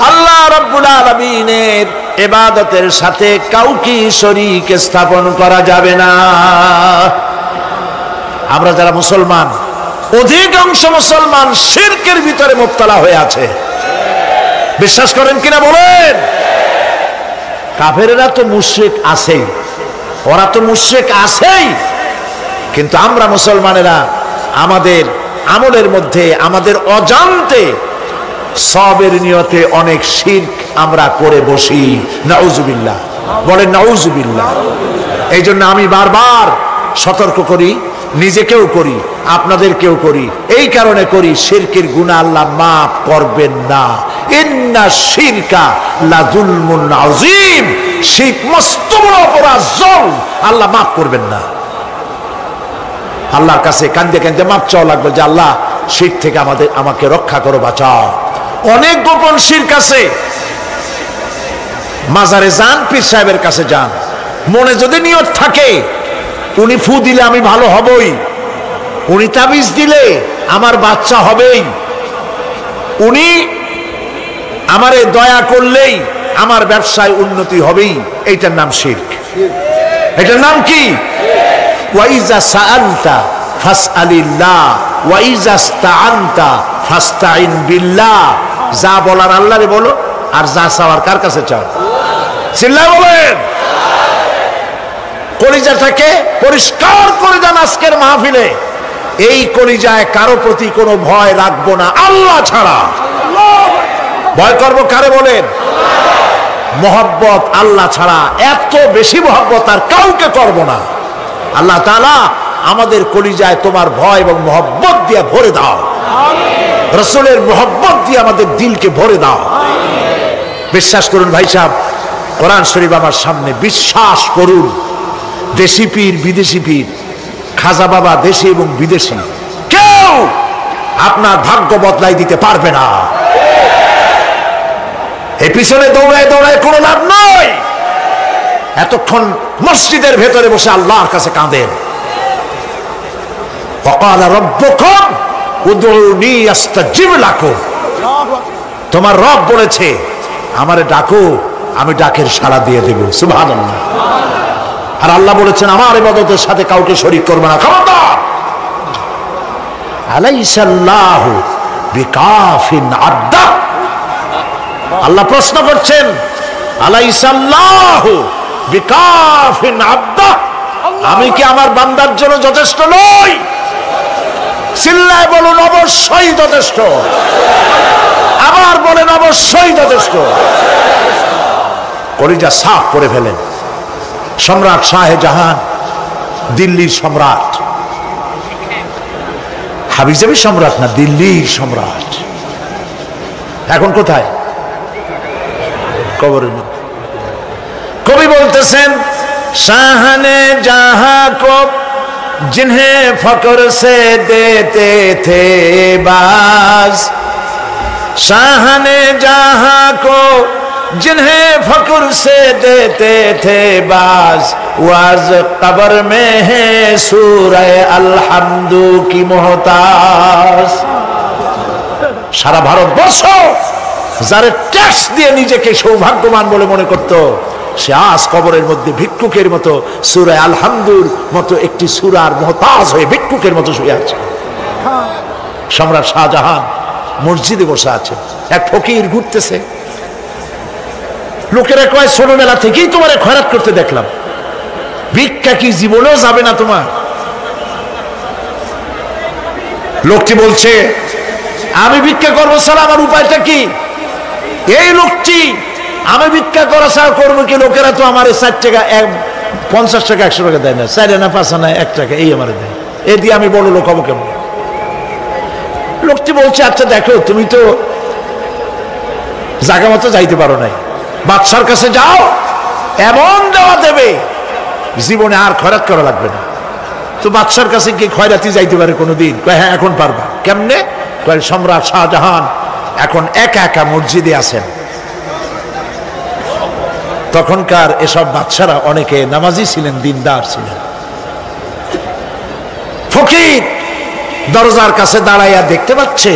আল্লাহ রাব্বুল আলামিনের ইবাদতের সাথে কাউকে শরীক স্থাপন করা যাবে না। আমরা যারা মুসলমান, অধিকাংশ মুসলমান শিরকের ভিতরে মুবতালা হয়ে আছে। বিশ্বাস করেন কিনা বলেন? কাফেরেরা তো মুশরিক আছেই, ওরা তো মুশরিক আছেই, কিন্তু আমরা মুসলমানেরা আমাদের আমলের মধ্যে, আমাদের অজান্তে সবের নিয়তে অনেক শিরক আমরা করে বসি। নাউজুবিল্লাহ। বলেন নাউজুবিল্লাহ। এই জন্য আমি বারবার সতর্ক করি, নিজেকেও করি, আপনাদেরকেও করি। এই কারণে করি, শিরকের গুনাহ আল্লাহ মাফ করবেন না। ইন্না শিরকা লাযুলমুন আযীম। শিরক মস্ত বড় অপরাধ, জুলম, আল্লাহ মাফ করবেন না। আল্লাহর কাছে কাঁদতে কাঁদতে মাফ চাওয়া লাগবে যে আল্লাহ শিরক থেকে আমাকে রক্ষা করো, বাঁচাও। অনেক গোপন শিরক আছে। মাজারে যান, পীর সাহেবের কাছে যান, মনে যদি নিয়ত থাকে উনি ফু দিলে আমি ভালো হবই, উনি তাবিজ দিলে আমার বাচ্চা হবেই, উনি আমারে দয়া করলেই আমার ব্যবসায় উন্নতি হবেই, এইটার নাম শিরক। এটার নাম কি? ওয়াইজা সাআলতা ফাসআলিল্লাহ ওয়াইজা ইসতাআনতা ফাসতাইন বিল্লাহ। যা বলার আল্লাহরে বলো, আর যা চাওয়ার কার কাছে চাও? চিল্লায় বলেন। কলিজাটাকে পরিষ্কার করে দেন আজকের মাহফিলে। এই কলিজায় কারো প্রতি কোনো ভয় রাখবো না আল্লাহ ছাড়া। ভয় করবো কারে বলেন? মহব্বত আল্লাহ ছাড়া, এত বেশি মহব্বত আর কাউকে করব না। আল্লাহ তাআলা আমাদের কলিজায় তোমার ভয় এবং মহব্বত দিয়ে ভরে দাও। রাসূলের মহব্বত দিয়ে আমাদের দিলকে ভরে দাও। বিশ্বাস করুন ভাই সাহেব, কোরআন শরীফ আমার সামনে, বিশ্বাস করুন, দেশি পীর বিদেশি পীর, খাজা বাবা দেশি এবং বিদেশি, কেউ আপনার ভাগ্য বদলাই দিতে পারবে না। এই পিছনে দৌড়ায় দৌড়ায় কোনো লাভ নয়। এতক্ষণ মসজিদের ভেতরে বসে আল্লাহর কাছে কাঁদেন। ওয়াকালা রাব্বুকুম উদউনি আস্তাজিব লাকুম। তোমার রব বলেছে আমারে ডাকো, আমি ডাকের সাড়া দিয়ে দেব। সুবহানাল্লাহ। আর আল্লাহ বলেছেন আমার ইবাদতের সাথে কাউকে শরীক করবে না। খবরদার। আলাইসাল্লাহু বিকাফিন আবদা। আল্লাহ প্রশ্ন করছেন আলাইসাল্লাহু বিকাফিন আবদা, আমি কি আমার বান্দার জন্য যথেষ্ট নই? চিল্লায় বলুন অবশ্যই যথেষ্ট। আবার বলেন অবশ্যই যথেষ্ট। কলিজা সাফ করে ফেলেন। সম্রাট শাহজাহান, দিল্লির সম্রাট, হাবিজাবি সম্রাট না, দিল্লির সম্রাট। এখন কোথায়? কবরের মধ্যে। কবি বলতেছেন শাহনে জাহাঁ কো जिन्हें फकर से देते थे बाज, शाहने जहां को जिन्हें फकर से देते थे बाज, वाज कब्र में है सूरह अलहम्दु की मोहताज। সারা ভারতবর্ষ যারা ট্যাক্স দিয়ে নিজেকে সৌভাগ্যবান বলে মনে করত, সে আজ কবরের মধ্যে ভিক্ষুকের মতো সূরা আলহামদুর মতো একটি সূরার মুহতাজ হয়ে ভিক্ষুকের মতো শুয়ে আছে। সম্রাট শাহজাহান মসজিদে বসে আছে, এক ফকির ঘুরতেছে। লোকেরা কয় ছোটবেলা থেকেই তোমার খয়রাত করতে দেখলাম, ভিক্ষা কি জীবনেও যাবে না তোমার? লোকটি বলছে আমি ভিক্ষা করবো স্যার, আমার উপায়টা কি? এই লোকটি আমি ভিক্ষা করা ছাড়া করবো কি? লোকেরা তো আমার 60 টাকা 50 টাকা 100 টাকা দেয় না, 4 আনা 5 আনা 1 টাকা এই আমার দেয়, এ দিয়ে আমি বড় লোক হবো কেমন? লোকটি বলছে আচ্ছা দেখো, তুমি তো জায়গা মতো যাইতে পারো নাই, বাদশার কাছে যাও, এমন দেওয়া দেবে জীবনে আর খয়রাত করা লাগবে না। তো বাদশার কাছে কি খয়রাতি যাইতে পারে কোনোদিন? কয় হ্যাঁ এখন পারবা। কেমনে? কয় সম্রাট শাহজাহান এখন একা একা মসজিদে আছেন। তখনকার এসব বাদশারা অনেকে নামাজি ছিলেন, দিনদার ছিলেন। ফকির দরজার কাছে দাঁড়াইয়া দেখতে পাচ্ছে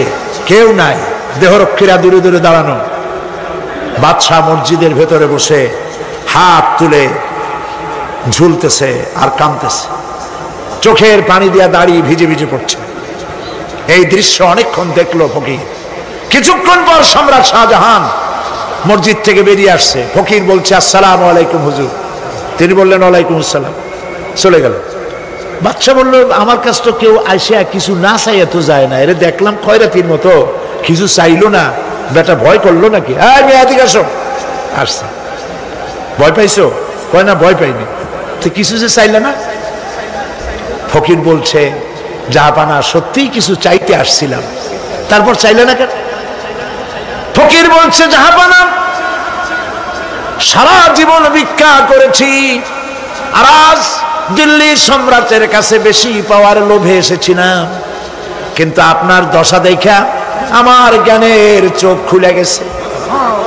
কেউ নাই, দেহরক্ষীরা দূরে দূরে দাঁড়ানো। বাদশাহ মসজিদের ভেতরে বসে হাত তুলে ঝুলতেছে আর কাঁদতেছে, চোখের পানি দিয়া দাঁড়িয়ে ভিজে ভিজে পড়ছে। এই দৃশ্য অনেকক্ষণ দেখলো ফকির। কিছুক্ষণ পর সম্রাট শাহজাহান মসজিদ থেকে বেরিয়ে আসছে। ফকির বলছে আসসালামু আলাইকুম হুজুর। তিনি বললেন ওয়ালাইকুম আসসালাম, চলে গেল। বাদশা বলল আমার কাছে তো কেউ আইসা কিছু না চাইয়া তো যায় না, এরে দেখলাম খয়রাতির মতো কিছু চাইলো না, বেটা ভয় করলো নাকি? হ্যাঁ মেয়ে এদিকে আসো। আসছে। ভয় পাইছো? কয় না ভয় পাইনি। তো কিছু যে চাইলে না? ফকির বলছে জাহাপানা সত্যিই কিছু চাইতে আসছিলাম, তারপর চাইলে না কেন? ফকির বলছে জাহাপানা সারা জীবন ভিক্ষা করেছি, আর আজ দিল্লির সম্রাটের কাছে বেশি পাওয়ার লোভে এসেছিলাম, কিন্তু আপনার দশা দেখা আমার জ্ঞানের চোখ খুলে গেছে।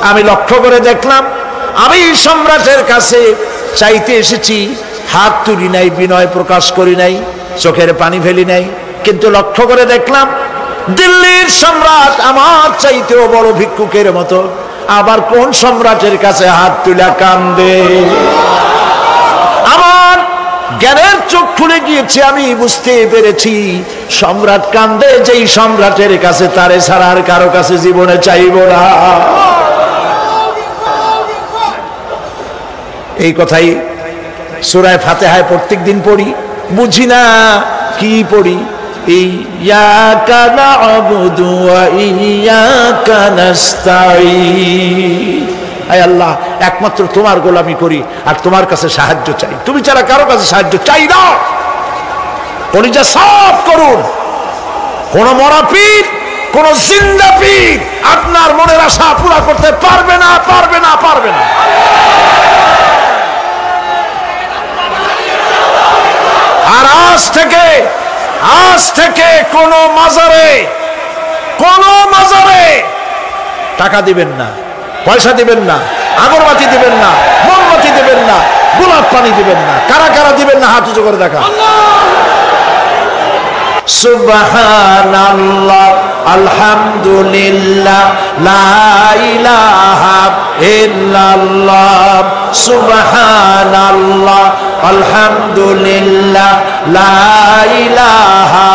আমি লক্ষ্য করে দেখলাম আমি সম্রাটের কাছে চাইতে এসেছি, হাত তুলি নাই, বিনয় প্রকাশ করি নাই, চোখের পানি ফেলি নাই, কিন্তু লক্ষ্য করে দেখলাম দিল্লির সম্রাট আমার চাইতেও বড় ভিক্ষুকের মতো। আবার কোন সম্রাটের কাছে হাত তুলে কান্দে? আমার জ্ঞানের চোখ খুলে গিয়েছে, আমি বুঝতে পেরেছি সম্রাট কান্দে যেই সম্রাটের কাছে, তারে ছাড়া আর কারো কাছে জীবনে চাইব না। এই কথাই সূরা ফাতিহায় প্রত্যেকদিন পড়ি, বুঝি না কি পড়ি। ইয়াকা না'বুদু ওয়া ইয়াকা নাস্তাঈন। আয় আল্লাহ, একমাত্র তোমার গোলামি করি আর তোমার কাছে সাহায্য চাই, তুমি ছাড়া কারো কাছে সাহায্য চাই না। কলিজা সাফ করুন। কোন মরা পীর, কোন জিন্দা পীর আপনার মনের আশা পুরা করতে পারবে না, পারবে না, পারবে না। আর আজ থেকে কোন মাজারে টাকা দিবেন না, পয়সা দিবেন না, আগরবাতি দিবেন না, মোমবাতি দিবেন না, গোলাপ পানি দিবেন না। কারা কারা দিবেন না হাত উঁচু করে দেখা। সুবহানাল্লাহ, আলহামদুলিল্লাহ, লা ইলাহা ইল্লাল্লাহ। সুবহানাল্লাহ, আলহামদুলিল্লাহ, লা ইলাহা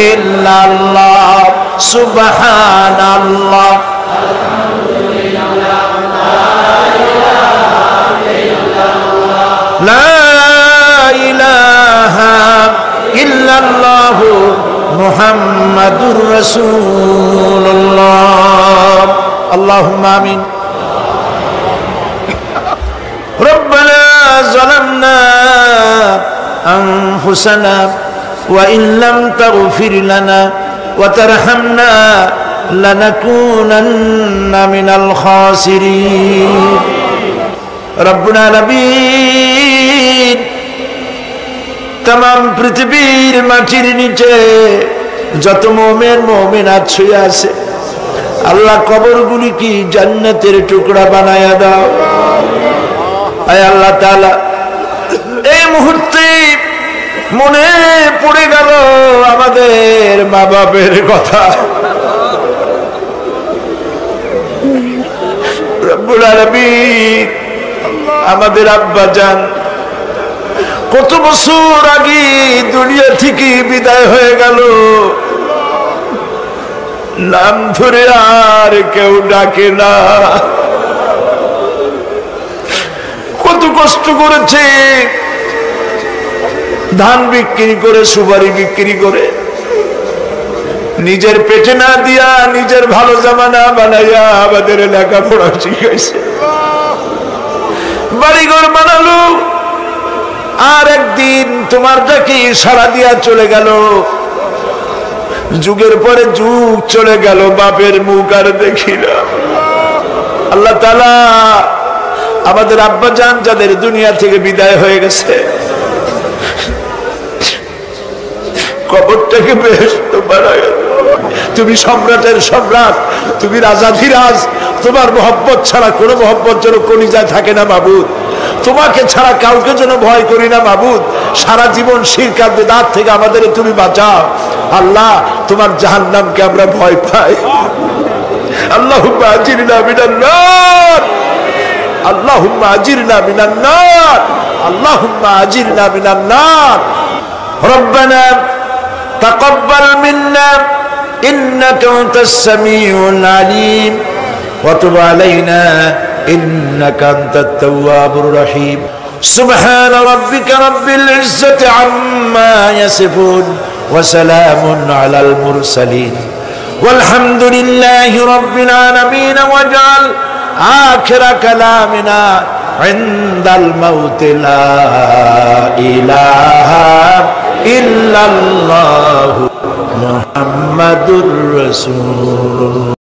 ইল্লাল্লাহ। সুবহানাল্লাহ, লা ইলাহা ইল্লাল্লাহ, মুহাম্মাদুর রাসূলুল্লাহ। আল্লাহুম্মা আমিন। রব্বানা যালামনা আনফুসানা ওয়া ইন লাম তাগফির লানা ওয়া তারহামনা লানাকুনান্না মিনাল খাসিরিন। রব্বুল আলামিন, तमाम পৃথিবীর মাটির নিচে যত মুমিন মুমিনাত শুয়ে আছে, আল্লাহ কবরগুলি কি জান্নাতের টুকরা বানায়া দাও। আয় আল্লাহ তাআলা, এই মুহূর্তে মনে পড়ে গেল আমাদের মা বাপের কথা। রব্বুল আলামিন, আমাদের আব্বা জান কত বছর আগে দুনিয়া থেকে বিদায় হয়ে গেল, নাম ধরে আর কেউ ডাকে না। কত কষ্ট করেছে, ধান বিক্রি করে, সুপারি বিক্রি করে, নিজের পেটে না দিয়া নিজের ভালো জামা না বানাইয়া আমাদের লেখাপড়া শিখাইছে, বাড়িঘর বানালো। আর একদিন তোমার ডাকে সাড়া দিয়া চলে গেল। যুগের পরে যুগ চলে গেল, বাপের মুখ আর দেখি না। আল্লাহ তাআলা, আমাদের আব্বা জান যাদের দুনিয়া থেকে বিদায় হয়ে গেছে, কবরটাকে বেহেশত বানায়। তুমি সম্রাটের সম্রাট, তুমি রাজাধিরাজ, তোমার মহব্বত ছাড়া কোনো মহব্বত যেন কলিজায় থাকে না মাবুদ। তোমাকে ছাড়া কাউকে যেন ভয় করি না মাবুদ। সারা জীবন শিরক আর বিদআত থেকে আমাদের তুমি বাঁচাও। আল্লাহ, তোমার জাহান্নামকে আমরা ভয় পাই। আল্লাহুম্মা আজিরনা মিনান নার, আল্লাহুম্মা আজিরনা মিনান নার, আল্লাহুম্মা আজিরনা মিনান নার। রব্বানা তাকাব্বাল মিন্না ইন্নাকা আনতাস সামিউল আলিম ওয়া তুব আলাইনা إنك أنت التواب الرحيم. سبحان ربك رب العزة عما يصفون وسلام على المرسلين والحمد لله رب العالمين. واجعل آخر كلامنا عند الموت لا إله إلا الله محمد رسول الله.